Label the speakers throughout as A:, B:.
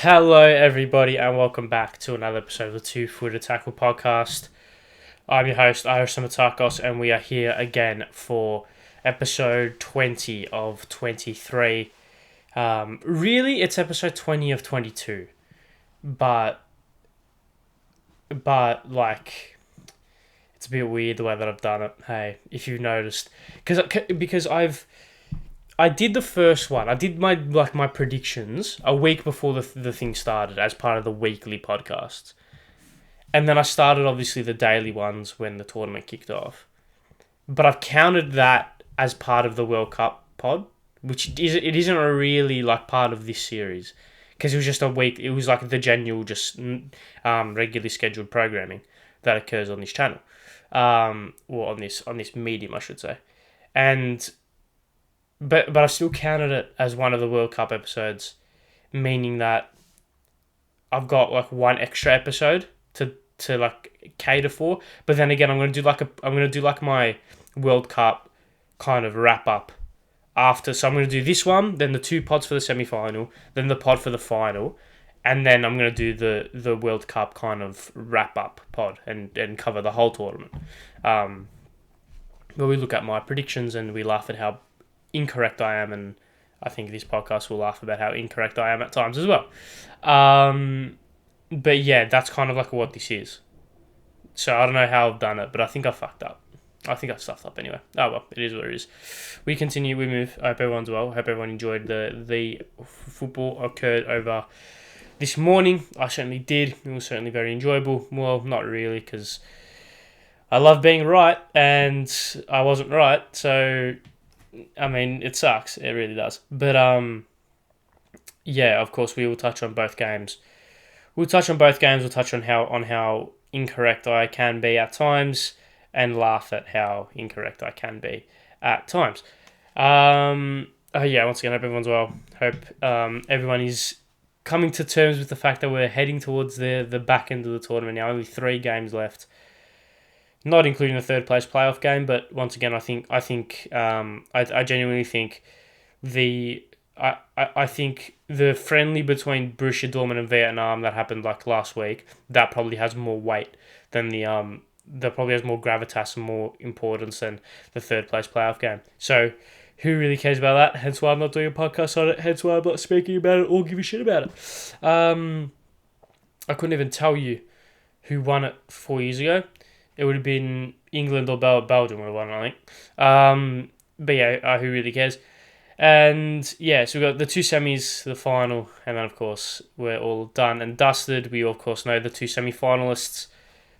A: Hello, everybody, and welcome back to another episode of the Two Footed Tackle podcast. I'm your host, Ari Stamatakos, and we are here again for episode 20 of 23. Really, it's episode 20 of 22, but like it's a bit weird the way that I've done it. Hey, if you've noticed, because I did the first one. I did my predictions a week before the thing started as part of the weekly podcast. And then I started obviously the daily ones when the tournament kicked off. But I've counted that as part of the World Cup pod, which it isn't really like part of this series because it was just a week. It was like the genuine just regularly scheduled programming that occurs on this channel, or on this medium, I should say, and. But I still counted it as one of the World Cup episodes, meaning that I've got like one extra episode to like cater for. But then again, I'm gonna do like my World Cup kind of wrap up after. So I'm gonna do this one, then the two pods for the semi final, then the pod for the final, and then I'm gonna do the World Cup kind of wrap up pod and cover the whole tournament. Where we look at my predictions and we laugh at how incorrect I am, and I think this podcast will laugh about how incorrect I am at times as well. But yeah, that's kind of like what this is. So I don't know how I've done it, but I think I fucked up. I think I stuffed up anyway. Oh well, it is what it is. We continue, we move. I hope everyone's well. I hope everyone enjoyed the football occurred over this morning. I certainly did. It was certainly very enjoyable. Well, not really, because I love being right, and I wasn't right, so I mean, it sucks. It really does. But yeah, of course, we will touch on both games. We'll touch on both games. We'll touch on how incorrect I can be at times, and laugh at how incorrect I can be at times. Yeah, once again, hope everyone's well. Hope everyone is coming to terms with the fact that we're heading towards the back end of the tournament now. Only 3 games left. Not including the third place playoff game, but once again, I genuinely think I think the friendly between Borussia Dortmund and Vietnam that happened like last week, that probably has more weight than that probably has more gravitas and more importance than the third place playoff game. So who really cares about that? Hence why I'm not doing a podcast on it. Hence why I'm not speaking about it or give a shit about it. I couldn't even tell you who won it 4 years ago. It would have been England or Belgium would have won, I think. But yeah, who really cares? And yeah, so we've got the 2 semis, the final, and then of course we're all done and dusted. We of course know the 2 semi-finalists,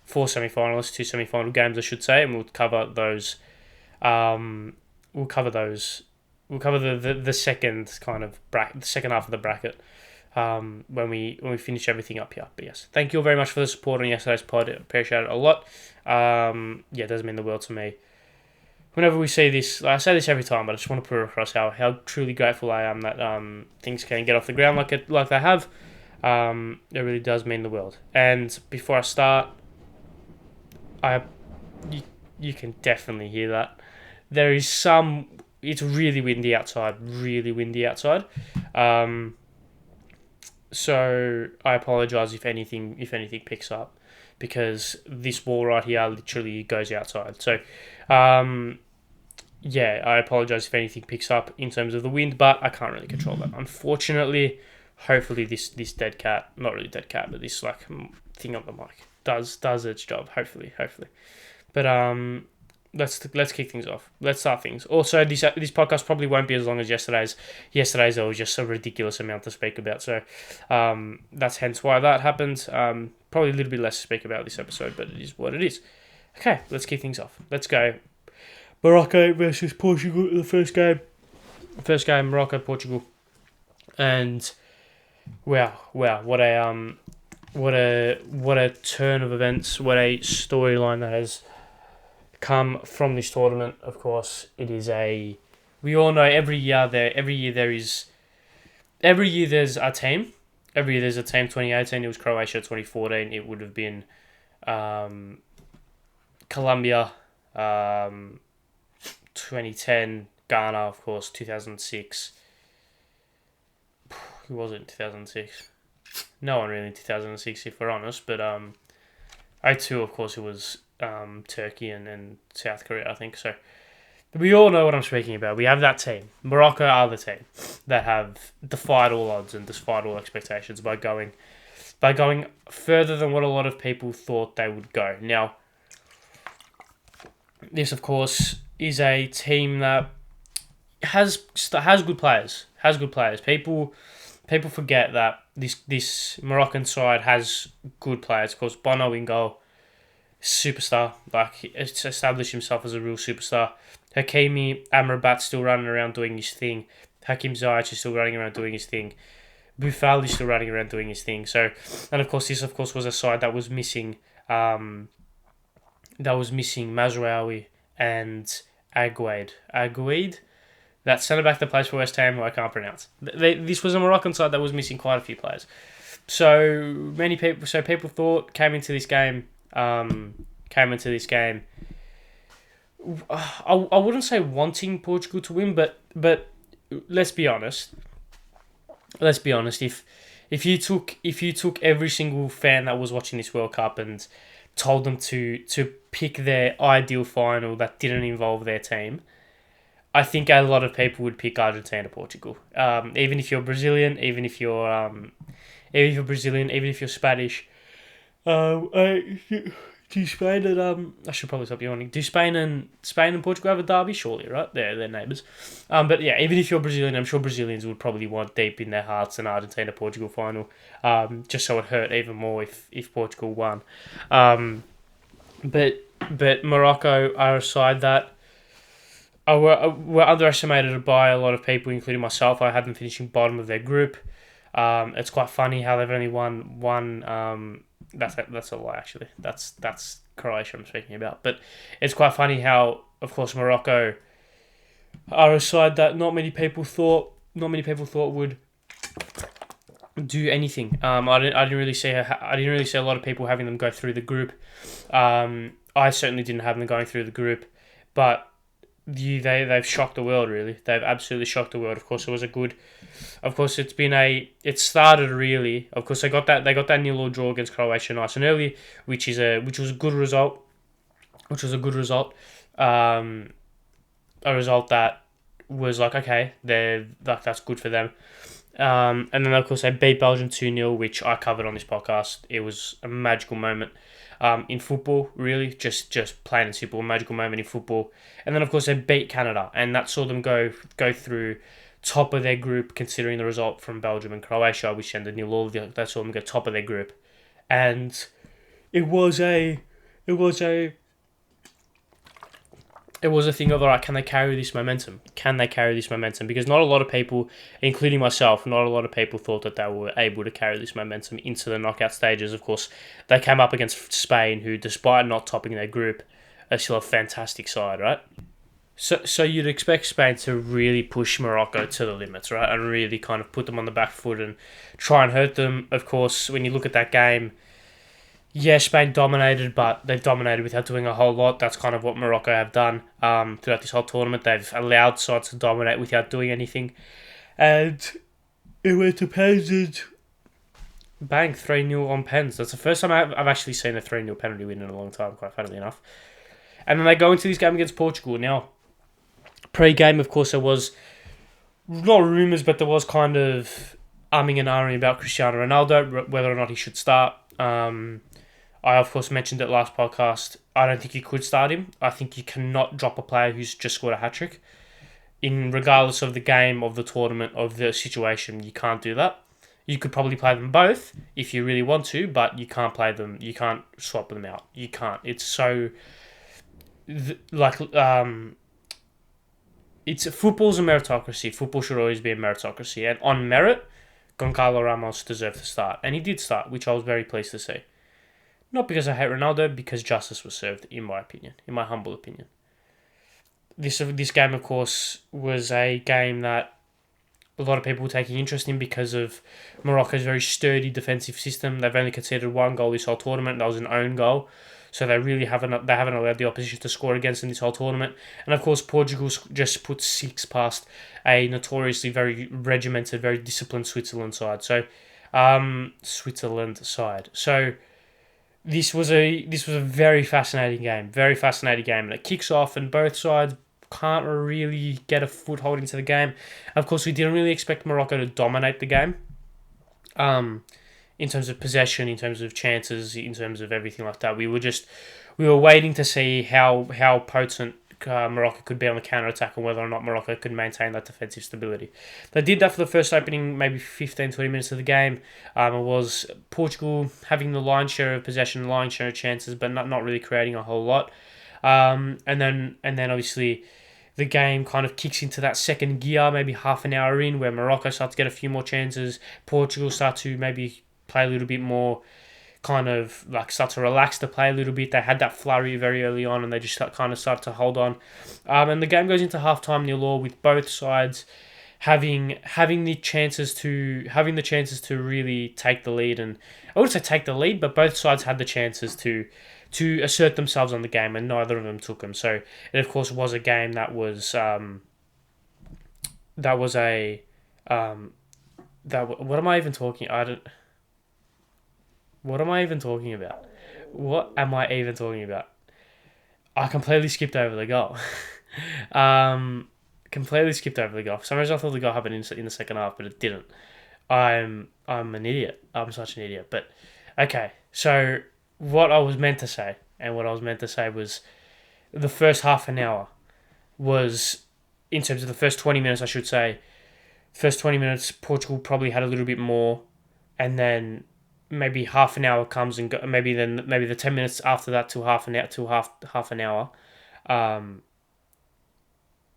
A: 4 semi-finalists, 2 semi-final games, I should say, and we'll cover those. We'll cover those. We'll cover the second kind of bracket, the second half of the bracket. When we finish everything up here. But yes, thank you all very much for the support on yesterday's pod. I appreciate it a lot. Yeah, it does mean the world to me. Whenever we see this, I say this every time, but I just want to put across how truly grateful I am that things can get off the ground like they have. It really does mean the world. And before I start, you can definitely hear that. There is some. It's really windy outside. Really windy outside. So I apologise if anything picks up, because this wall right here literally goes outside. So yeah, I apologise if anything picks up in terms of the wind, but I can't really control that. Unfortunately, hopefully this dead cat, not really dead cat, but this like thing on the mic does its job. Hopefully. But let's kick things off. Let's start things. Also, this podcast probably won't be as long as yesterday's. Yesterday's there was just a ridiculous amount to speak about, so that's hence why that happened. Probably a little bit less to speak about this episode, but it is what it is. Okay, let's kick things off. Let's go. Morocco versus Portugal. The first game, Morocco, Portugal, and wow, what a turn of events, what a storyline that has come from this tournament. Of course, it is we all know every year there's a team. Every year there's a team. 2018 it was Croatia. 2014 it would have been Colombia. 2010 Ghana, of course. 2006. Who was it in 2006? No one really in 2006, if we're honest. But 02, of course, it was Turkey and South Korea, I think. So we all know what I'm speaking about. We have that team. Morocco are the team that have defied all odds and defied all expectations by going further than what a lot of people thought they would go. Now, this, of course, is a team that has good players. Has good players. People forget that this Moroccan side has good players. Of course, Bono in goal, superstar. Like, he's established himself as a real superstar. Hakimi Amrabat's still running around doing his thing. Hakim Ziyech is still running around doing his thing. Boufal is still running around doing his thing. So, and of course, this was a side that was missing. Mazraoui and Agued. That centre back that plays for West Ham, who I can't pronounce. This was a Moroccan side that was missing quite a few players. So people thought came into this game. I wouldn't say wanting Portugal to win, but let's be honest. If you took every single fan that was watching this World Cup and told them to pick their ideal final that didn't involve their team, I think a lot of people would pick Argentina, Portugal. Even if you're Brazilian, even if you're Spanish. Do Spain and I should probably stop yawning. Do Spain and Portugal have a derby? Surely, right? They're neighbours. But yeah, even if you're Brazilian, I'm sure Brazilians would probably want deep in their hearts an Argentina Portugal final. Just so it hurt even more if Portugal won. But Morocco are a side that were underestimated by a lot of people, including myself. I had them finishing bottom of their group. It's quite funny how they've only won one. That's a lie, actually. That's Croatia I'm speaking about. But it's quite funny how, of course, Morocco are a side that not many people thought would do anything. I didn't really see a lot of people having them go through the group. I certainly didn't have them going through the group, but they've shocked the world, really. They've absolutely shocked the world. Of course, it started really. Of course, they got that 0-0 draw against Croatia nice and early, which was a good result. A result that was like, okay, that's good for them. And then of course they beat Belgium 2-0, which I covered on this podcast. It was a magical moment. In football, really, just plain and simple, a magical moment in football. And then, of course, they beat Canada, and that saw them go through top of their group, considering the result from Belgium and Croatia, which ended 0-0. That saw them go top of their group, and it was a thing of, all right, can they carry this momentum? Because not a lot of people, including myself, thought that they were able to carry this momentum into the knockout stages. Of course, they came up against Spain, who, despite not topping their group, are still a fantastic side, right? So you'd expect Spain to really push Morocco to the limits, right? And really kind of put them on the back foot and try and hurt them. Of course, when you look at that game, yeah, Spain dominated, but they've dominated without doing a whole lot. That's kind of what Morocco have done throughout this whole tournament. They've allowed sides to dominate without doing anything. And it went to pens and bang, 3-0 on pens. That's the first time I've actually seen a 3-0 penalty win in a long time, quite funnily enough. And then they go into this game against Portugal. Now, pre-game, of course, there was not rumours, but there was kind of umming and ahhing about Cristiano Ronaldo, whether or not he should start. I, of course, mentioned it last podcast. I don't think you could start him. I think you cannot drop a player who's just scored a hat-trick. Regardless of the game, of the tournament, of the situation, you can't do that. You could probably play them both if you really want to, but you can't play them. You can't swap them out. You can't. It's so... Football's a meritocracy. Football should always be a meritocracy. And on merit, Goncalo Ramos deserved to start. And he did start, which I was very pleased to see. Not because I hate Ronaldo, because justice was served, in my opinion, in my humble opinion. This game, of course, was a game that a lot of people were taking interest in because of Morocco's very sturdy defensive system. They've only conceded one goal this whole tournament. That was an own goal. So they haven't allowed the opposition to score against them this whole tournament. And of course, Portugal just put 6 past a notoriously very regimented, very disciplined Switzerland side. So Switzerland side. So this was a very fascinating game, and it kicks off, and both sides can't really get a foothold into the game. Of course, we didn't really expect Morocco to dominate the game. Um, in terms of possession, in terms of chances, in terms of everything like that. We were waiting to see how potent Morocco could be on the counter attack and whether or not Morocco could maintain that defensive stability. They did that for the first opening maybe 15, 20 minutes of the game. It was Portugal having the lion's share of possession, lion's share of chances, but not really creating a whole lot. And then obviously the game kind of kicks into that second gear, maybe half an hour in, where Morocco starts to get a few more chances. Portugal start to maybe play a little bit more, kind of like start to relax the play a little bit. They had that flurry very early on, and they just kind of start to hold on. And the game goes into halftime 0-0 with both sides having the chances to really take the lead, and I wouldn't say take the lead, but both sides had the chances to assert themselves on the game, and neither of them took them. So it of course was a game that was a what am I even talking? I don't. What am I even talking about? What am I even talking about? I completely skipped over the goal. um, completely skipped over the goal. For some reason, I thought the goal happened in the second half, but it didn't. I'm an idiot. I'm such an idiot. But okay, so what I was meant to say, and what I was meant to say was the first half an hour was, in terms of the first 20 minutes, I should say, first 20 minutes, Portugal probably had a little bit more, and then maybe half an hour comes and maybe the 10 minutes after that to half an hour um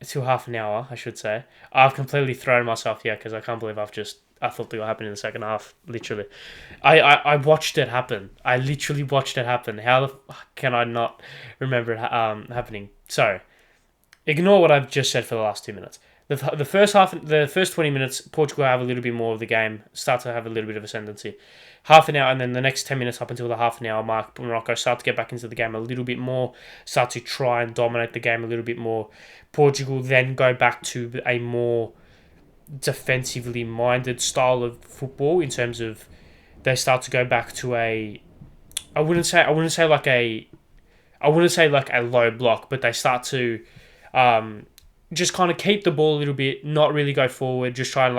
A: to half an hour, I should say. I've completely thrown myself here because I can't believe I thought they were happening in the second half. Literally, I watched it happen. I literally watched it happen. How the fuck can I not remember it happening? So ignore what I've just said for the last 2 minutes. The first 20 minutes, Portugal have a little bit more of the game, start to have a little bit of ascendancy. Half an hour, and then the next 10 minutes up until the half an hour mark, Morocco start to get back into the game a little bit more, start to try and dominate the game a little bit more. Portugal then go back to a more defensively minded style of football, in terms of they start to go back to I wouldn't say like a low block, but they start to just kind of keep the ball a little bit, not really go forward, just try and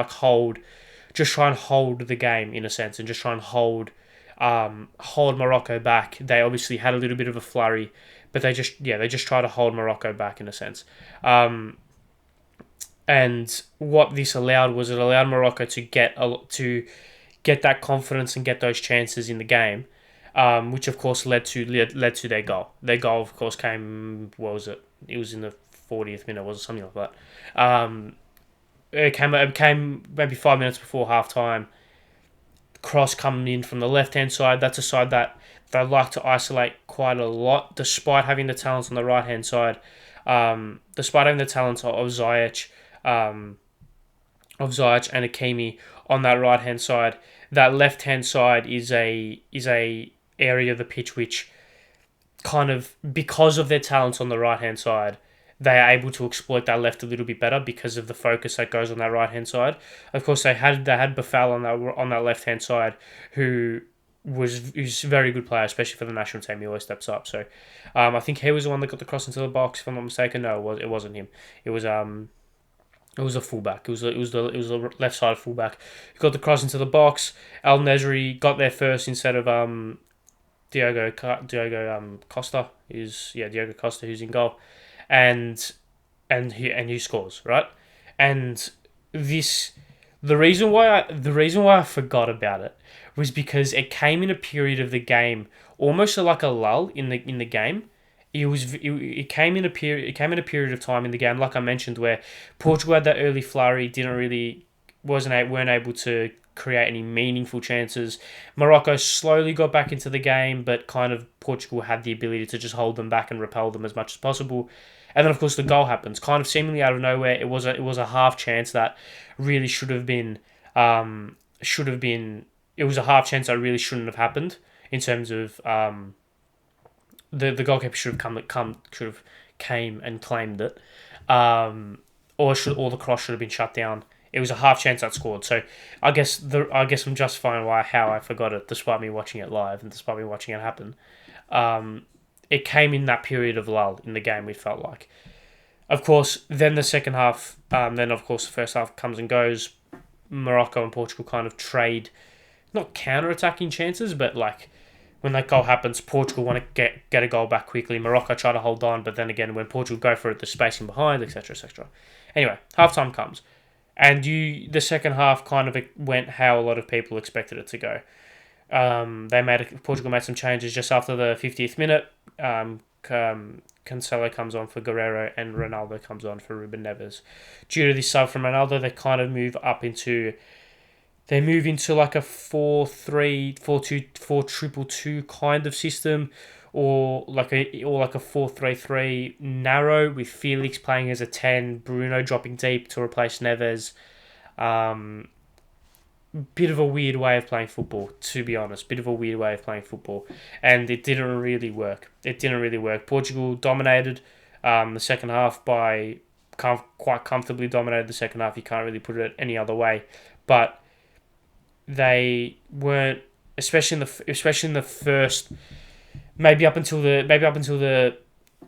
A: hold the game in a sense, and just try and hold Morocco back. They obviously had a little bit of a flurry, but they just try to hold Morocco back in a sense. And what this allowed was, it allowed Morocco to get that confidence and get those chances in the game, which of course led to their goal. Their goal, of course, came. What was it? It was in the 40th minute, was it something like that? It came maybe 5 minutes before half time. Cross coming in from the left hand side. That's a side that they like to isolate quite a lot, despite having the talents on the right hand side. Despite having the talents of Ziyech, and Hakimi on that right hand side, that left hand side is a area of the pitch which, kind of, because of their talents on the right hand side, they are able to exploit that left a little bit better because of the focus that goes on that right hand side. Of course, they had Bafal on that left hand side, who's a very good player, especially for the national team. He always steps up. So, I think he was the one that got the cross into the box, if I'm not mistaken. No, it wasn't him. It was a fullback. It was the left side fullback. He got the cross into the box. Al Nesri got there first instead of Diogo Costa. Diogo Costa, who's in goal, and he scores, right. And this the reason why I forgot about it was because it came in a period of the game, almost like a lull in the game. It came in a period of time in the game, like I mentioned, where Portugal had that early flurry, weren't able to create any meaningful chances. Morocco slowly got back into the game, but kind of Portugal had the ability to just hold them back and repel them as much as possible. And then of course the goal happens, kind of seemingly out of nowhere. It was a half chance that really should have been. It was a half chance that really shouldn't have happened, in terms of the goalkeeper should have came and claimed it, or the cross should have been shut down It was a half chance that scored. So I guess I'm justifying how I forgot it, despite me watching it live and despite me watching it happen. It came in that period of lull in the game. We felt like, of course, then the second half, then of course the first half comes and goes. Morocco and Portugal kind of trade, not counter-attacking chances, but like when that goal happens, Portugal want to get a goal back quickly. Morocco try to hold on, but then again, when Portugal go for it, the spacing behind, etc., etc. Anyway, halftime comes, and the second half kind of went how a lot of people expected it to go. Portugal made some changes just after the 50th minute. Cancelo comes on for Guerrero and Ronaldo comes on for Ruben Neves. Due to this sub from Ronaldo, they kind of move into like a 4-3, 4-2, 4-2-2 kind of system, or like a 4-3-3 narrow with Felix playing as a 10, Bruno dropping deep to replace Neves. Bit of a weird way of playing football, to be honest. And it didn't really work. Portugal dominated the second half quite comfortably dominated the second half. You can't really put it any other way. But they weren't, especially in the first, maybe up until the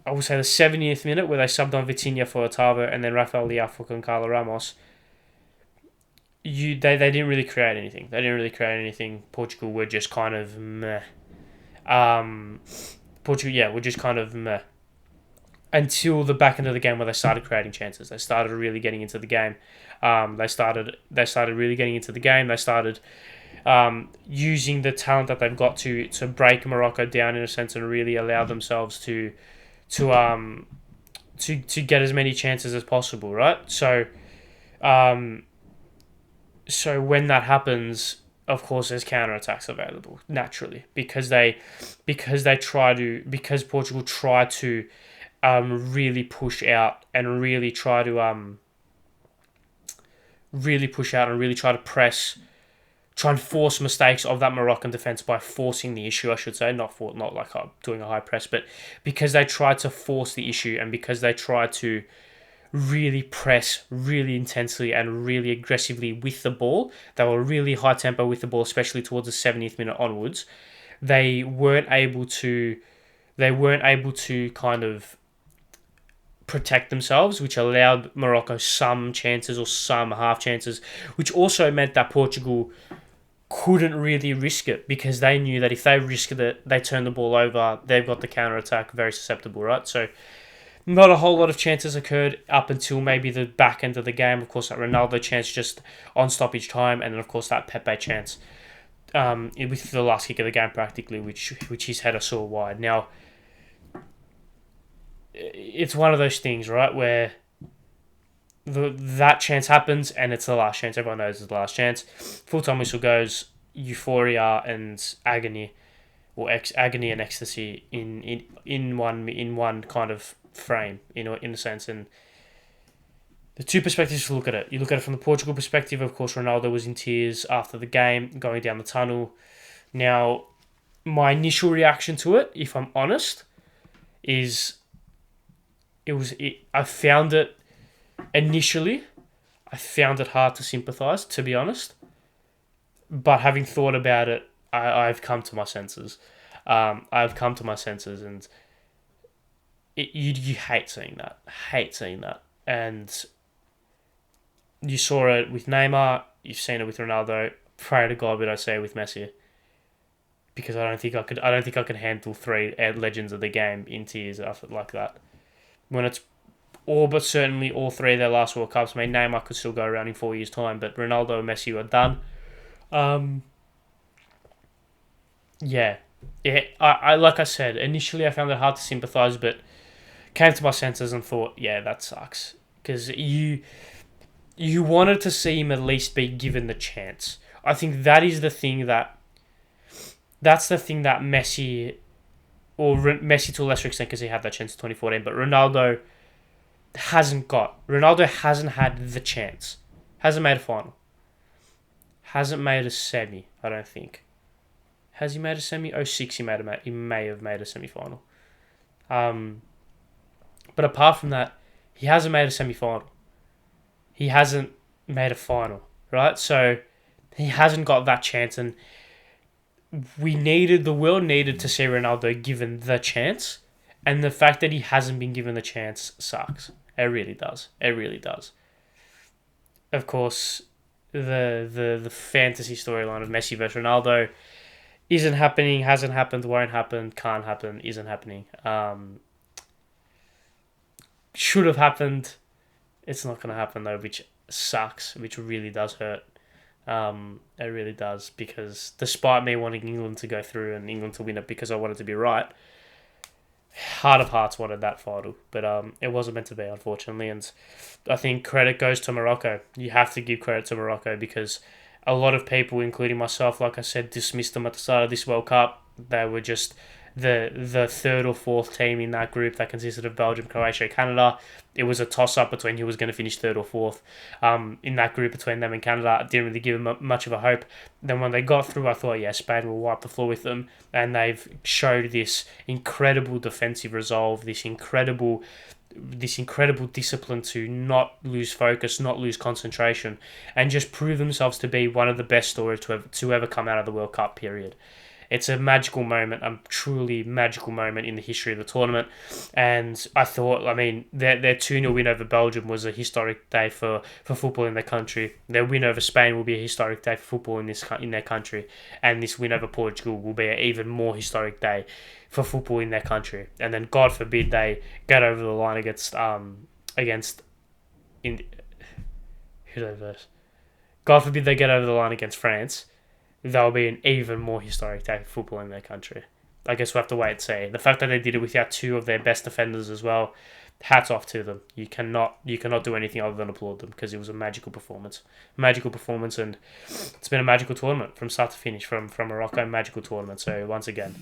A: I would say the 70th minute, where they subbed on Vitinha for Otavo and then Rafael Leao for Goncalo Ramos. They didn't really create anything. Portugal were just kind of meh. Portugal, were just kind of meh. Until the back end of the game, where they started creating chances. They started really getting into the game. They started really getting into the game. They started using the talent that they've got to break Morocco down in a sense and really allow themselves to get as many chances as possible, right? So when that happens, of course, there's counterattacks available naturally because Portugal try to really push out and really try to press, try and force mistakes of that Moroccan defense by forcing the issue. I should say, not like doing a high press, but because they tried to force the issue and because they tried to really press really intensely and really aggressively with the ball. They were really high tempo with the ball, especially towards the 70th minute onwards. They weren't able to kind of protect themselves, which allowed Morocco some chances or some half chances, which also meant that Portugal couldn't really risk it because they knew that if they risked it, they turn the ball over, they've got the counter-attack, very susceptible, right? So not a whole lot of chances occurred up until maybe the back end of the game. Of course, that Ronaldo chance just on stoppage time, and then of course that Pepe chance with the last kick of the game practically, which his header saw wide. Now, it's one of those things, right, where that chance happens and it's the last chance. Everyone knows it's the last chance. Full-time whistle goes, euphoria and agony, or agony and ecstasy in one kind of frame, in a sense. And the two perspectives to look at it. You look at it from the Portugal perspective. Of course, Ronaldo was in tears after the game, going down the tunnel. Now, my initial reaction to it, if I'm honest, is I found it hard to sympathise, to be honest. But having thought about it, I've come to my senses. And you hate seeing that. And you saw it with Neymar, you've seen it with Ronaldo. Pray to God we don't see it with Messi, because I don't think I could handle three legends of the game in tears after like that. When it's all but certainly all three of their last World Cups. I mean, Neymar could still go around in 4 years' time, but Ronaldo and Messi were done. I like I said, initially I found it hard to sympathise, but came to my senses and thought, yeah, that sucks. Because you wanted to see him at least be given the chance. I think that's the thing that Messi, or Messi to a lesser extent because he had that chance in 2014, but Ronaldo hasn't got. Ronaldo hasn't had the chance. Hasn't made a final. Hasn't made a semi, I don't think. Has he made a semi? 06 he may have made a semi-final. But apart from that, he hasn't made a semi-final. He hasn't made a final, right? So he hasn't got that chance, and the world needed to see Ronaldo given the chance, and the fact that he hasn't been given the chance sucks. It really does. It really does. Of course, the fantasy storyline of Messi versus Ronaldo isn't happening, hasn't happened, won't happen, can't happen, isn't happening. Should have happened. It's not going to happen though, which sucks, which really does hurt. It really does, because despite me wanting England to go through and England to win it because I wanted to be right, heart of hearts wanted that final, but it wasn't meant to be, unfortunately. And I think credit goes to Morocco. You have to give credit to Morocco, because a lot of people, including myself, like I said, dismissed them at the start of this World Cup. They were just the third or fourth team in that group that consisted of Belgium, Croatia, Canada. It was a toss-up between who was going to finish third or fourth in that group between them and Canada. I didn't really give them much of a hope. Then when they got through, I thought, yeah, Spain will wipe the floor with them. And they've showed this incredible defensive resolve, this incredible discipline to not lose focus, not lose concentration, and just prove themselves to be one of the best stories to ever come out of the World Cup period. It's a magical moment, a truly magical moment in the history of the tournament. And I thought, I mean, their 2-0 win over Belgium was a historic day for football in their country. Their win over Spain will be a historic day for football in their country. And this win over Portugal will be an even more historic day for football in their country. And then, God forbid, they get over the line against who they verse? God forbid they get over the line against France. That'll be an even more historic day for football in their country. I guess we'll have to wait and see. The fact that they did it without two of their best defenders as well, hats off to them. You cannot do anything other than applaud them, because it was a magical performance. And it's been a magical tournament from start to finish, from Morocco, magical tournament. So once again,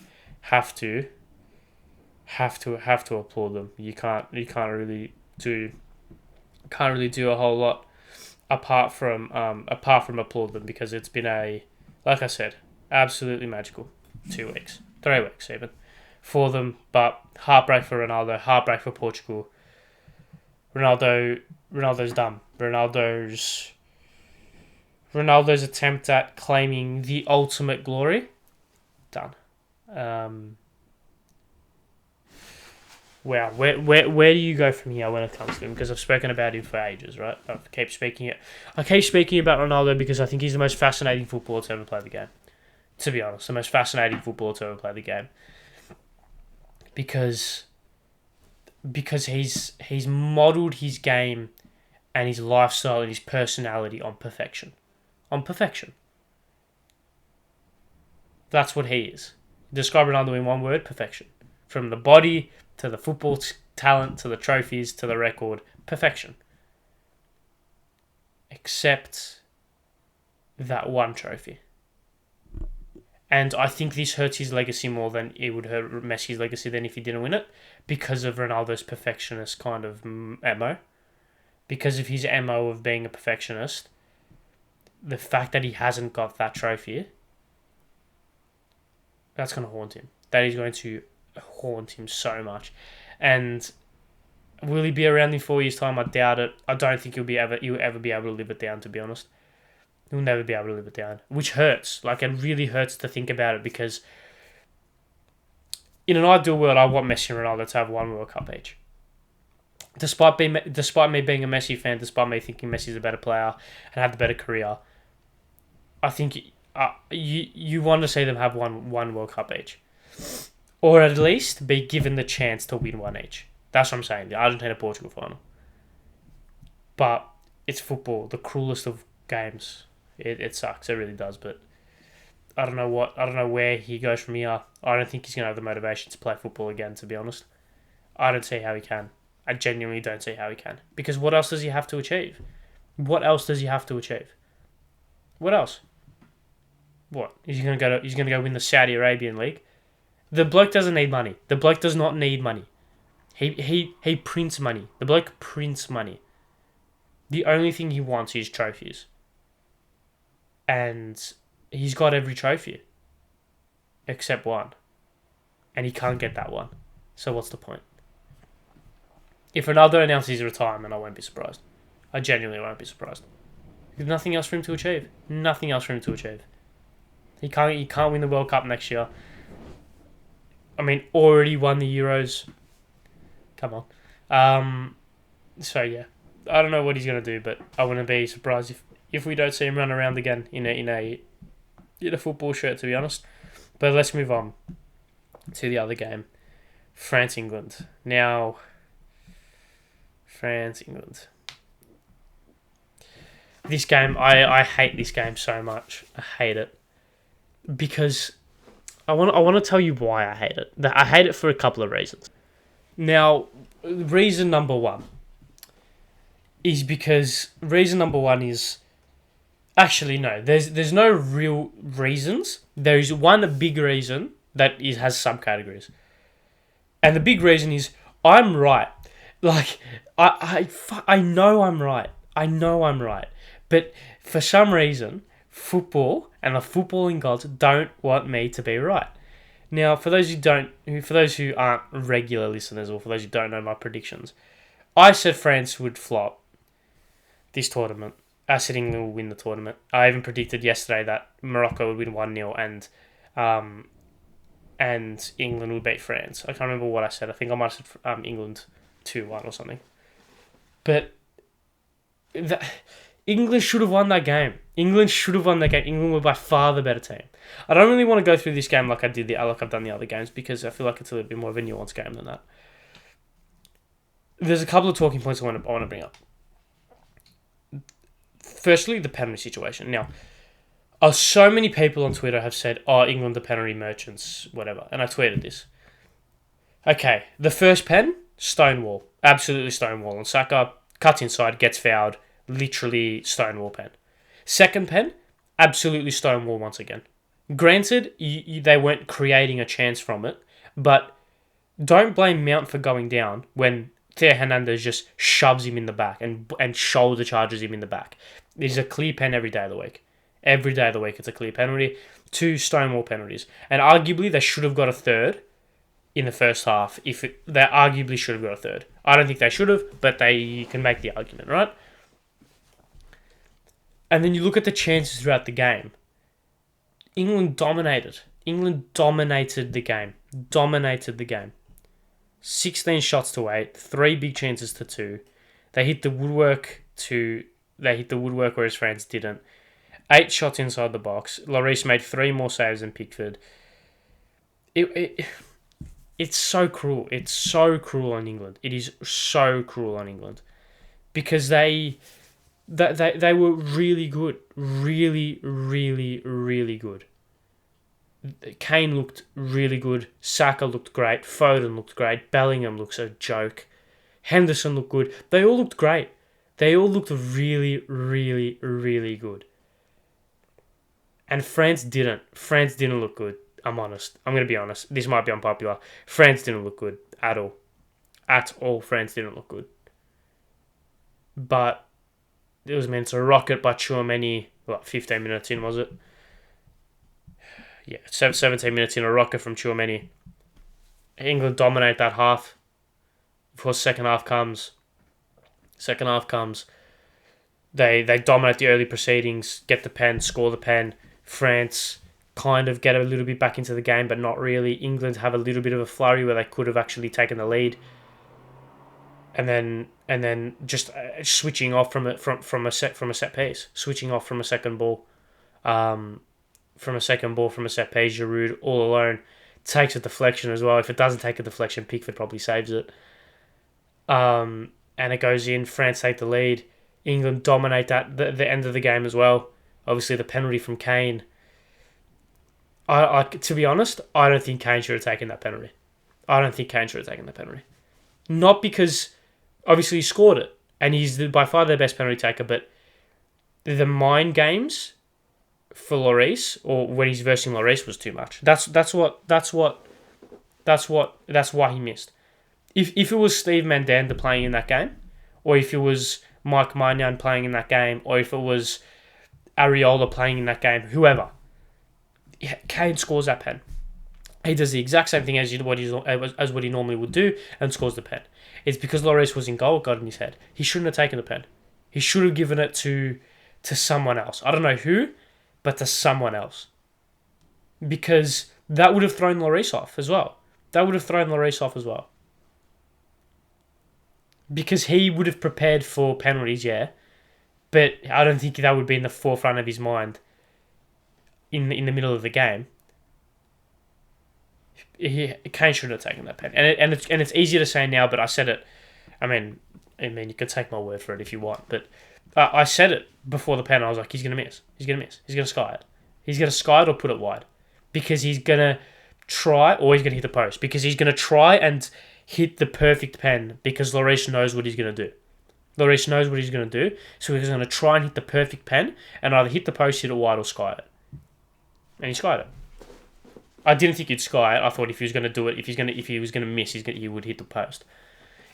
A: have to applaud them. You can't really do a whole lot apart from applaud them, because it's been like I said, absolutely magical 2 weeks, 3 weeks even, for them. But heartbreak for Ronaldo, heartbreak for Portugal. Ronaldo's done. Ronaldo's attempt at claiming the ultimate glory, done. Wow, where do you go from here when it comes to him? Because I've spoken about him for ages, right? I keep speaking about Ronaldo because I think he's the most fascinating footballer to ever play the game. To be honest, the most fascinating footballer to ever play the game. Because he's modelled his game and his lifestyle and his personality on perfection. On perfection. That's what he is. Describe Ronaldo in one word: perfection. From the body to the football talent, to the trophies, to the record, perfection. Except that one trophy. And I think this hurts his legacy more than it would hurt Messi's legacy than if he didn't win it, because of Ronaldo's perfectionist kind of MO. Because of his MO of being a perfectionist, the fact that he hasn't got that trophy, that's going to haunt him. That is going to haunt him so much. And will he be around in 4 years' time? I doubt it. I don't think he'll ever be able to live it down, to be honest. He'll never be able to live it down. Which hurts. Like, it really hurts to think about it, because in an ideal world, I want Messi and Ronaldo to have one World Cup each. Despite me being a Messi fan, despite me thinking Messi's a better player and had the better career, I think you want to see them have one World Cup each. Or at least be given the chance to win one each. That's what I'm saying. The Argentina-Portugal final. But it's football, the cruelest of games. It sucks. It really does. But I don't know where he goes from here. I don't think he's going to have the motivation to play football again, to be honest. I don't see how he can. I genuinely don't see how he can. Because what else does he have to achieve? What else? What? He's going to go win the Saudi Arabian League? The bloke doesn't need money. The bloke does not need money. He prints money. The bloke prints money. The only thing he wants is trophies. And he's got every trophy. Except one. And he can't get that one. So what's the point? If Ronaldo announces his retirement, I won't be surprised. I genuinely won't be surprised. There's nothing else for him to achieve. Nothing else for him to achieve. He can't win the World Cup next year. I mean, already won the Euros. Come on. So yeah, I don't know what he's gonna do, but I wouldn't be surprised if we don't see him run around again in a football shirt, to be honest. But let's move on to the other game, France England. Now, France England. This game, I hate this game so much. I hate it because I want to tell you why I hate it. I hate it for a couple of reasons. Now, reason number one is actually no. There's no real reasons. There is one big reason that has subcategories, and the big reason is I'm right. Like I know I'm right. I know I'm right. But for some reason, football and the footballing gods don't want me to be right. Now, for those who aren't regular listeners, or for those who don't know my predictions, I said France would flop this tournament. I said England will win the tournament. I even predicted yesterday that Morocco would win 1-0 and England would beat France. I can't remember what I said. I think I might have said England 2-1 or something. But England should have won that game. England were by far the better team. I don't really want to go through this game like I've done the other games, because I feel like it's a little bit more of a nuanced game than that. There's a couple of talking points I want to bring up. Firstly, the penalty situation. Now, so many people on Twitter have said, "Oh, England, the penalty merchants, whatever," and I tweeted this. Okay, the first pen, stonewall, absolutely stonewall, and Saka cuts inside, gets fouled, literally stonewall pen. Second pen, absolutely stonewall once again. Granted, they weren't creating a chance from it, but don't blame Mount for going down when Theo Hernandez just shoves him in the back and shoulder charges him in the back. It's a clear pen every day of the week. Every day of the week, it's a clear penalty. 2 stonewall penalties. And arguably, they should have got a third in the first half. They arguably should have got a third. I don't think they should have, but you can make the argument, right? And then you look at the chances throughout the game. England dominated. England dominated the game. 16 shots to 8. 3 big chances to 2. They hit the woodwork whereas France didn't. 8 shots inside the box. Lloris made 3 more saves than Pickford. It's so cruel. It's so cruel on England. It is so cruel on England. Because they were really good. Really, really, really good. Kane looked really good. Saka looked great. Foden looked great. Bellingham looks a joke. Henderson looked good. They all looked great. They all looked really, really, really good. And France didn't. France didn't look good. I'm honest. I'm going to be honest. This might be unpopular. France didn't look good at all. At all, France didn't look good. But it was meant to rocket by Tchouaméni, 15 minutes in, was it? Yeah, 17 minutes in, a rocket from Tchouaméni. England dominate that half. Before second half comes, they dominate the early proceedings, get the pen, score the pen. France kind of get a little bit back into the game, but not really. England have a little bit of a flurry where they could have actually taken the lead, and then just switching off from a set piece, switching off from a second ball, from a set piece. Giroud all alone takes a deflection as well. If it doesn't take a deflection, Pickford probably saves it. And it goes in. France take the lead. England dominate the end of the game as well. Obviously, the penalty from Kane. To be honest, I don't think Kane should have taken that penalty. Not because, obviously, he scored it, and he's by far their best penalty taker, but the mind games for Lloris, or when he's versing Lloris, was too much. That's why he missed. If it was Steve Mandanda playing in that game, or if it was Mike Maignan playing in that game, or if it was Areola playing in that game, whoever, Kane scores that pen. He does the exact same thing as what he normally would do and scores the pen. It's because Lloris was in goal, got in his head. He shouldn't have taken the pen. He should have given it to to someone else. I don't know who, but to someone else. Because that would have thrown Lloris off as well. Because he would have prepared for penalties, yeah. But I don't think that would be in the forefront of his mind in the middle of the game. Kane shouldn't have taken that pen. And it's easier to say now, but I said it. I mean, you can take my word for it if you want, but I said it before the pen. I was like, he's going to miss. He's going to sky it. He's going to sky it or put it wide. Because he's going to try, or he's going to hit the post. Because he's going to try and hit the perfect pen, because Lloris knows what he's going to do. So he's going to try and hit the perfect pen, and either hit the post, hit it wide, or sky it. And he skied it. I didn't think he'd sky it. I thought if he was going to do it, if he was going to miss, he would hit the post.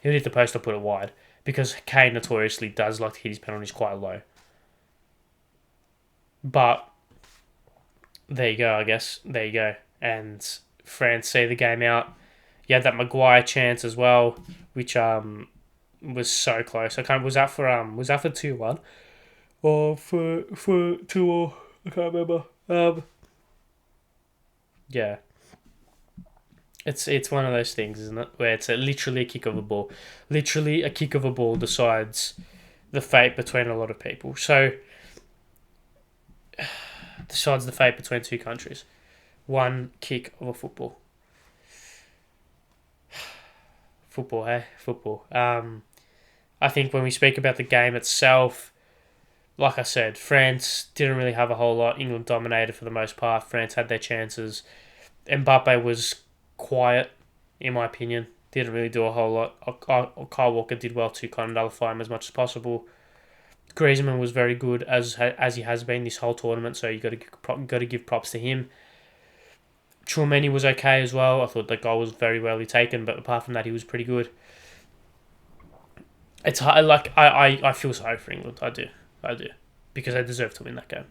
A: He would hit the post or put it wide, because Kane notoriously does like to hit his penalties quite low. But there you go, I guess. There you go. And France see the game out. You had that Maguire chance as well, which was so close. Was that for 2-1 or for 2-2? I can't remember. Yeah. It's one of those things, isn't it? Where it's literally a kick of a ball. Literally a kick of a ball decides the fate between a lot of people. So, decides the fate between two countries. One kick of a football. Football, hey? Football. I think when we speak about the game itself, like I said, France didn't really have a whole lot. England dominated for the most part. France had their chances. Mbappe was quiet, in my opinion. Didn't really do a whole lot. Kyle Walker did well to kind of nullify him as much as possible. Griezmann was very good as he has been this whole tournament, so you got to give props to him. Tchouameni was okay as well. I thought the goal was very well taken, but apart from that, he was pretty good. It's hard, I feel sorry for England. I do, because they deserve to win that game.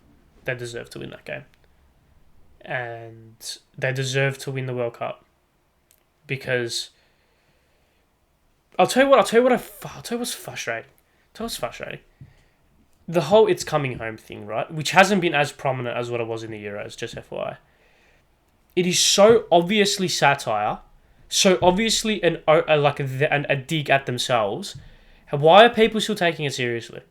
A: And they deserve to win the World Cup, because I'll tell you what's frustrating. The whole "it's coming home" thing, right? Which hasn't been as prominent as what it was in the Euros, just FYI. It is so obviously satire, so obviously a dig at themselves. Why are people still taking it seriously?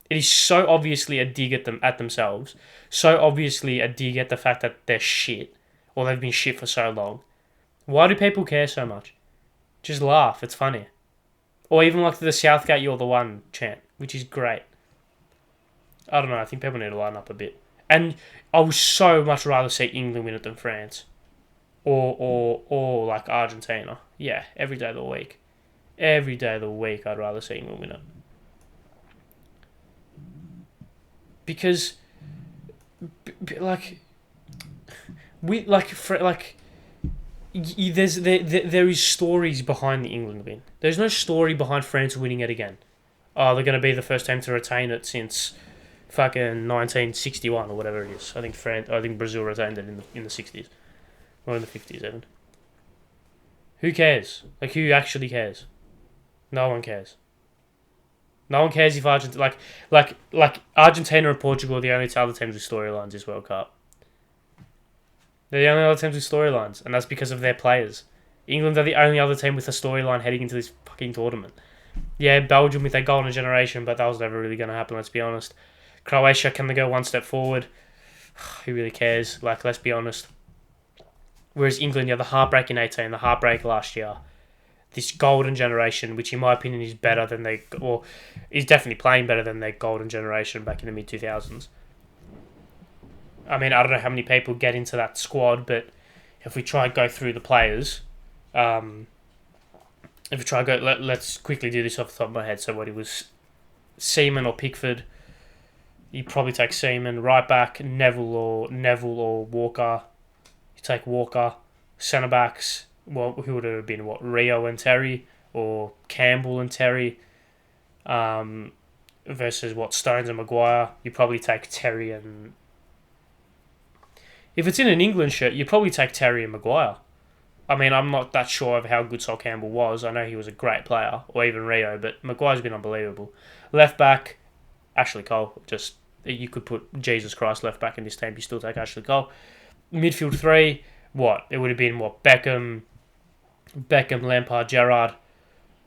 A: It is so obviously a dig at themselves, so obviously a dig at the fact that they're shit, or they've been shit for so long. Why do people care so much? Just laugh, it's funny. Or even like the Southgate "you're the one" chant, which is great. I don't know, I think people need to line up a bit. And I would so much rather see England win it than France. Or like Argentina. Yeah, every day of the week. I'd rather see England win it. Because, there is stories behind the England win. There's no story behind France winning it again. Oh, they're going to be the first team to retain it since fucking 1961 or whatever it is. I think Brazil retained it in the 60s or in the 50s even. Who cares? Who actually cares? No one cares. No one cares if Argentina, Argentina and Portugal are the only two other teams with storylines this World Cup. They're the only other teams with storylines, and that's because of their players. England are the only other team with a storyline heading into this fucking tournament. Yeah, Belgium with their golden generation, but that was never really going to happen, let's be honest. Croatia, can they go one step forward? Who really cares? Let's be honest. Whereas England, the heartbreak in 18, the heartbreak last year. This golden generation, which in my opinion is better than is definitely playing better than their golden generation back in the mid-2000s. I mean, I don't know how many people get into that squad, but if we try and go through the players, let's quickly do this off the top of my head. So what, it was Seaman or Pickford. You probably take Seaman. Right back, Neville or Walker. You take Walker. Centre backs, well, who would it have been? Rio and Terry, or Campbell and Terry, versus Stones and Maguire. You probably take Terry and. If it's in an England shirt, you probably take Terry and Maguire. I mean, I'm not that sure of how good Sol Campbell was. I know he was a great player, or even Rio, but Maguire's been unbelievable. Left back, Ashley Cole. Just, you could put Jesus Christ left back in this team, you still take Ashley Cole. Midfield three, what? It would have been, what, Beckham, Lampard, Gerrard,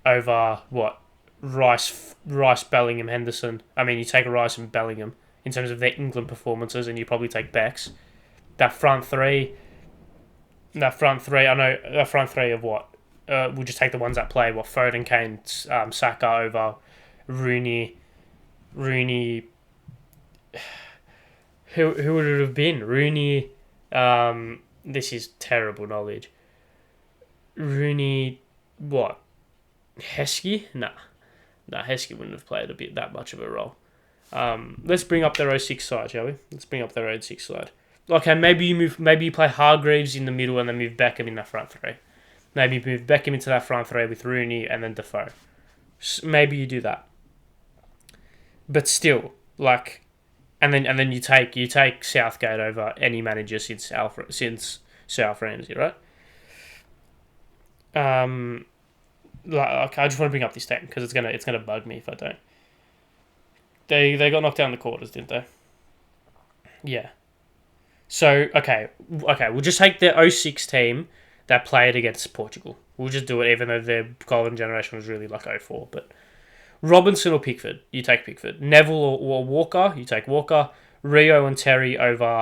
A: over, what, Rice, Bellingham, Henderson. I mean, you take Rice and Bellingham in terms of their England performances, and you probably take Becks. That front three, I know, a front three of what? We'll just take the ones that play, what, Foden, Kane, Saka over Rooney. Who would it have been? Rooney, this is terrible knowledge. Rooney, what? Heskey? Nah, Heskey wouldn't have played that much of a role. Let's bring up their 06 side, shall we? Let's bring up their 06 side. Okay, maybe you play Hargreaves in the middle and then move Beckham in that front three. Maybe you move Beckham into that front three with Rooney and then Defoe. Maybe you do that. But still, like, and then you take Southgate over any manager since Sir Alf Ramsey, right? Okay, I just want to bring up this team because it's gonna bug me if I don't. They got knocked down in the quarters, didn't they? Yeah. So okay, we'll just take the 06 team that played against Portugal. We'll just do it, even though their golden generation was really like 04. But Robinson or Pickford, you take Pickford. Neville or Walker, you take Walker. Rio and Terry over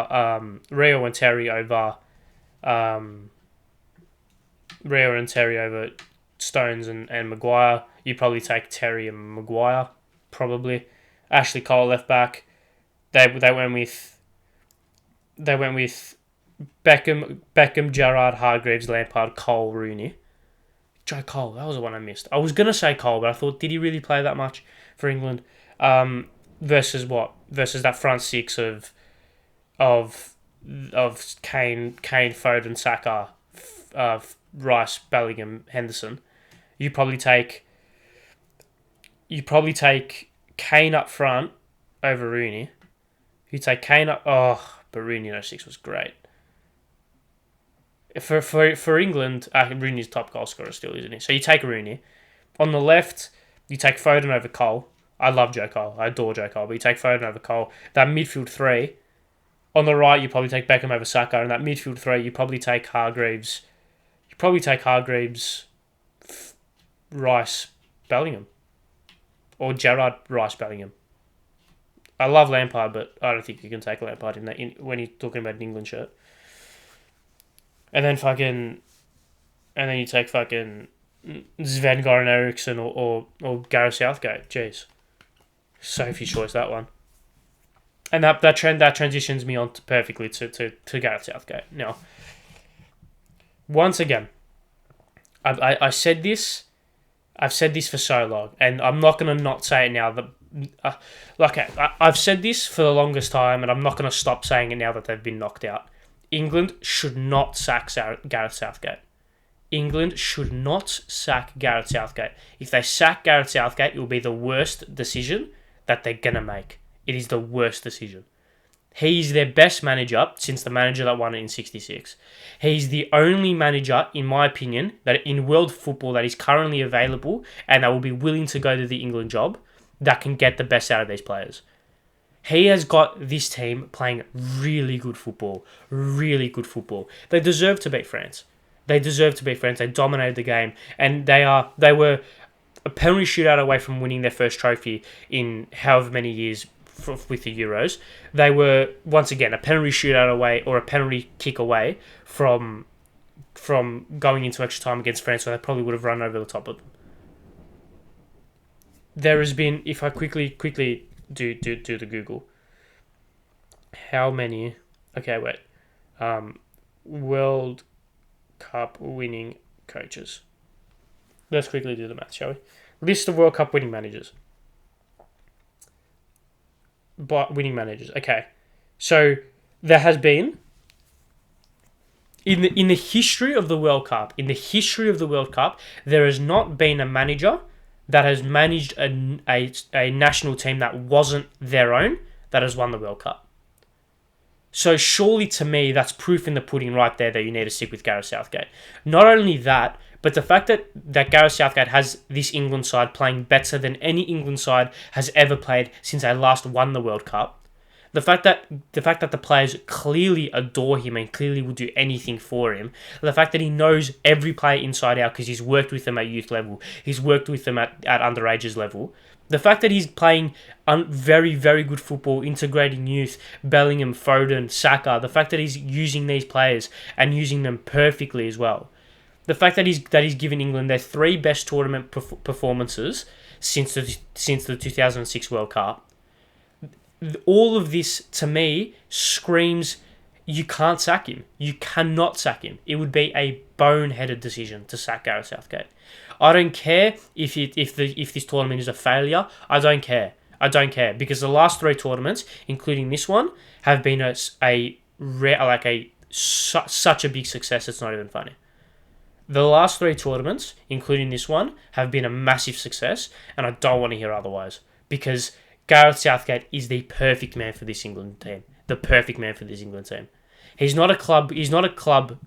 A: Stones and Maguire. You probably take Terry and Maguire, probably. Ashley Cole left back. They went with Beckham, Gerrard, Hargreaves, Lampard, Cole, Rooney. Joe Cole, that was the one I missed. I was gonna say Cole, but I thought, did he really play that much for England? Versus what? Versus that front six of Kane, Foden, Saka, Rice, Bellingham, Henderson. You probably take Kane up front over Rooney. You take Kane up. Oh, but Rooney in 06 was great. For England, Rooney's top goal scorer still, isn't he? So you take Rooney. On the left, you take Foden over Cole. I love Joe Cole. I adore Joe Cole. But you take Foden over Cole. That midfield three. On the right, you probably take Beckham over Saka. And that midfield three, you probably take Hargreaves. Rice, Bellingham. Or Gerrard, Rice, Bellingham. I love Lampard, but I don't think you can take Lampard when you're talking about an England shirt. And then you take fucking Sven-Goran Eriksson or Gareth Southgate. Jeez. Sophie's choice, that one. And that transitions me on perfectly to Gareth Southgate. Now, once again, I said this. I've said this for so long, and I'm not going to not say it now. I've said this for the longest time, and I'm not going to stop saying it now that they've been knocked out. England should not sack Gareth Southgate. England should not sack Gareth Southgate. If they sack Gareth Southgate, it will be the worst decision that they're going to make. It is the worst decision. He's their best manager since the manager that won it in 66. He's the only manager, in my opinion, that in world football that is currently available and that will be willing to go to the England job that can get the best out of these players. He has got this team playing really good football. Really good football. They deserve to beat France. They dominated the game. And they were a penalty shootout away from winning their first trophy in however many years with the Euros. They were, once again, a penalty shootout away or a penalty kick away from going into extra time against France, so they probably would have run over the top of them. There has been, if I quickly do the Google, how many, World Cup winning coaches. Let's quickly do the math, shall we? List of World Cup winning managers. Okay. So there has been in the history of the World Cup, there has not been a manager that has managed a national team that wasn't their own that has won the World Cup. So surely to me, that's proof in the pudding right there that you need to stick with Gareth Southgate. Not only that, but the fact that Gareth Southgate has this England side playing better than any England side has ever played since they last won the World Cup. The fact that the players clearly adore him and clearly will do anything for him. The fact that he knows every player inside out because he's worked with them at youth level. He's worked with them at underages level. The fact that he's playing very, very good football, integrating youth, Bellingham, Foden, Saka. The fact that he's using these players and using them perfectly as well. The fact that he's given England their three best tournament performances since the 2006 World Cup. All of this, to me, screams you can't sack him. You cannot sack him. It would be a boneheaded decision to sack Gareth Southgate. I don't care if this tournament is a failure. I don't care. Because the last three tournaments, including this one, have been such a big success. It's not even funny. The last three tournaments, including this one, have been a massive success, and I don't want to hear otherwise because Gareth Southgate is the perfect man for this England team. The perfect man for this England team. He's not a club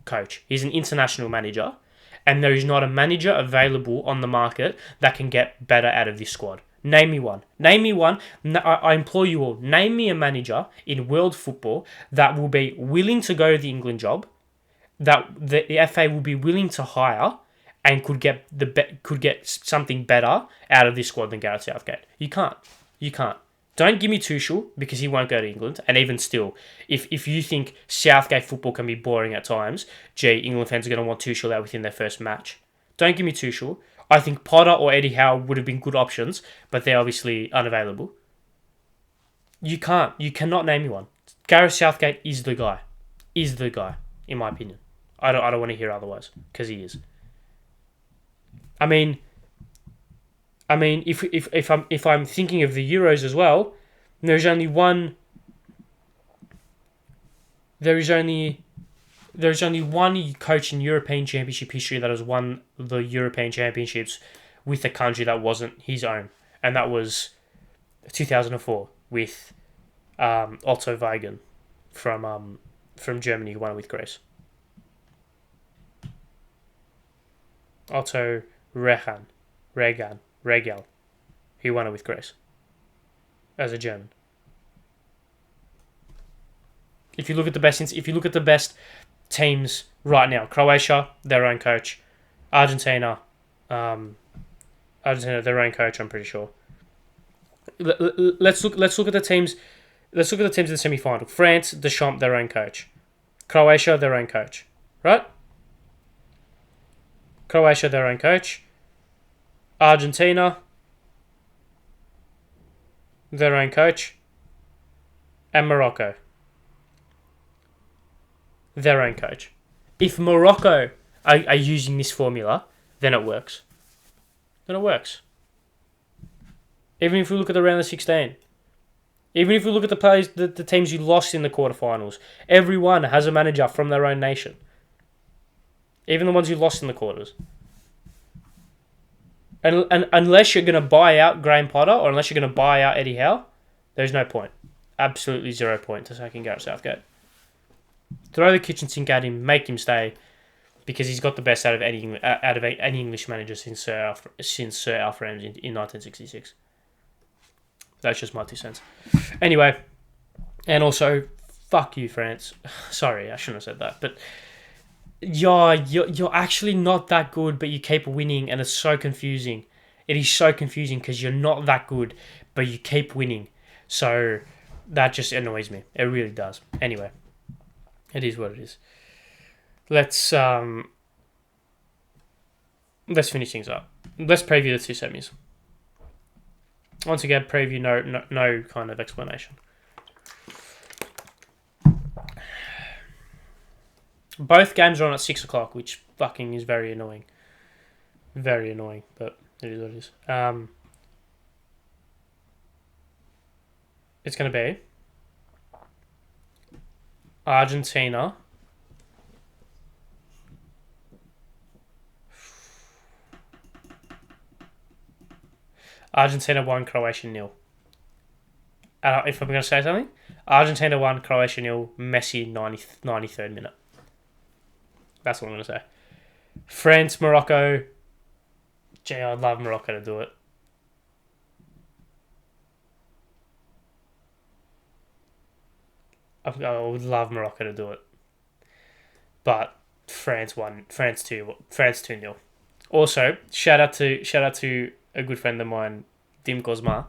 A: coach. He's an international manager, and there is not a manager available on the market that can get better out of this squad. Name me one. I implore you all. Name me a manager in world football that will be willing to go to the England job, that the FA will be willing to hire, and could get something better out of this squad than Gareth Southgate. You can't. Don't give me Tuchel because he won't go to England. And even still, if you think Southgate football can be boring at times, England fans are going to want Tuchel out within their first match. Don't give me Tuchel. I think Potter or Eddie Howe would have been good options, but they're obviously unavailable. You cannot name me one. Gareth Southgate is the guy. In my opinion. I don't want to hear otherwise, because he is. I mean, if I'm thinking of the Euros as well, there's only one coach in European Championship history that has won the European Championships with a country that wasn't his own, and that was 2004 with Otto Weigen from Germany, who won it with Greece. Otto Regal, he won it with Greece as a German. If you look at the best teams right now, Croatia, their own coach, Argentina, their own coach. I'm pretty sure. Let's look at the teams. Let's look at the teams in the semi-final. France, Deschamps, their own coach. Croatia, their own coach. Right? Croatia, their own coach. Argentina, their own coach. And Morocco, their own coach. If Morocco are using this formula, then it works. Even if we look at the round of 16. Even if we look at the teams you lost in the quarterfinals, everyone has a manager from their own nation. Even the ones you lost in the quarters. And unless you're going to buy out Graham Potter or unless you're going to buy out Eddie Howe, there's no point. Absolutely 0 point to sacking Gareth Southgate. Throw the kitchen sink at him, make him stay, because he's got the best out of any English manager since Sir Alfred in 1966. That's just my 2 cents. Anyway, and also, fuck you, France. Sorry, I shouldn't have said that, but you're actually not that good, but you keep winning, and it's so confusing. It is so confusing because you're not that good, but you keep winning. So that just annoys me. It really does. Anyway, it is what it is. Let's finish things up. Let's preview the 2 semis. Once again, preview, no kind of explanation. Both games are on at 6 o'clock, which fucking is very annoying. Very annoying, but it is what it is. It's going to be Argentina Argentina 1, Croatia 0. if I'm going to say something, Argentina 1, Croatia 0, Messi 93rd minute. That's what I'm going to say. France, Morocco. Gee, I'd love Morocco to do it. I would love Morocco to do it. But France 1, France 2, France 2-0. Also, shout out to a good friend of mine, Dim Cosma,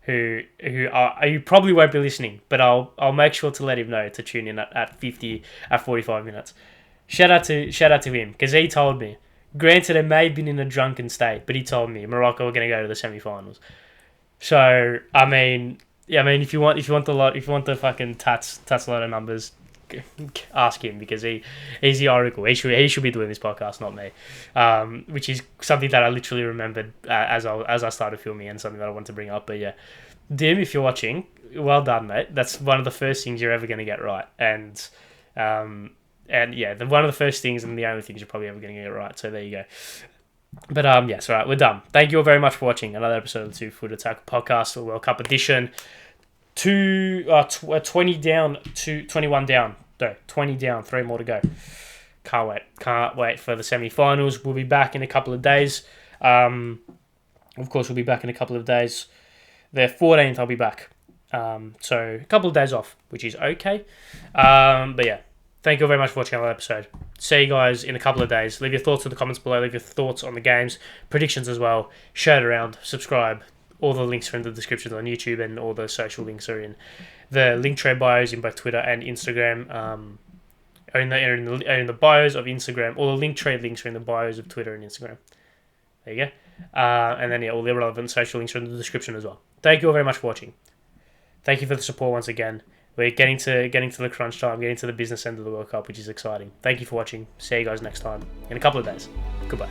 A: who you probably won't be listening, but I'll make sure to let him know to tune in at 45 minutes. Shout out to him, because he told me. Granted, it may have been in a drunken state, but he told me Morocco are going to go to the semi-finals. So if you want the fucking tats lot of numbers, ask him, because he's the oracle. He should be doing this podcast, not me. Which is something that I literally remembered as I started filming, and something that I want to bring up. But yeah, Dim, if you're watching, well done, mate. That's one of the first things you're ever going to get right, and yeah, one of the first things and the only things you're probably ever going to get right. So there you go. But yes, all right, we're done. Thank you all very much for watching another episode of the 2 Foot Attack podcast, World Cup edition. 20 down to 21 down. No, 20 down, 3 more to go. Can't wait for the semi-finals. We'll be back in a couple of days. Of course, we'll be back in a couple of days. The 14th, I'll be back. So a couple of days off, which is okay. But yeah, thank you very much for watching another episode. See you guys in a couple of days. Leave your thoughts in the comments below. Leave your thoughts on the games, predictions as well. Share it around. Subscribe. All the links are in the description on YouTube, and all the social links are in the link trade bios in both Twitter and Instagram. Are in the bios of Instagram. All the link trade links are in the bios of Twitter and Instagram. There you go. And then all the relevant social links are in the description as well. Thank you all very much for watching. Thank you for the support once again. We're getting to the crunch time, getting to the business end of the World Cup, which is exciting. Thank you for watching. See you guys next time in a couple of days. Goodbye.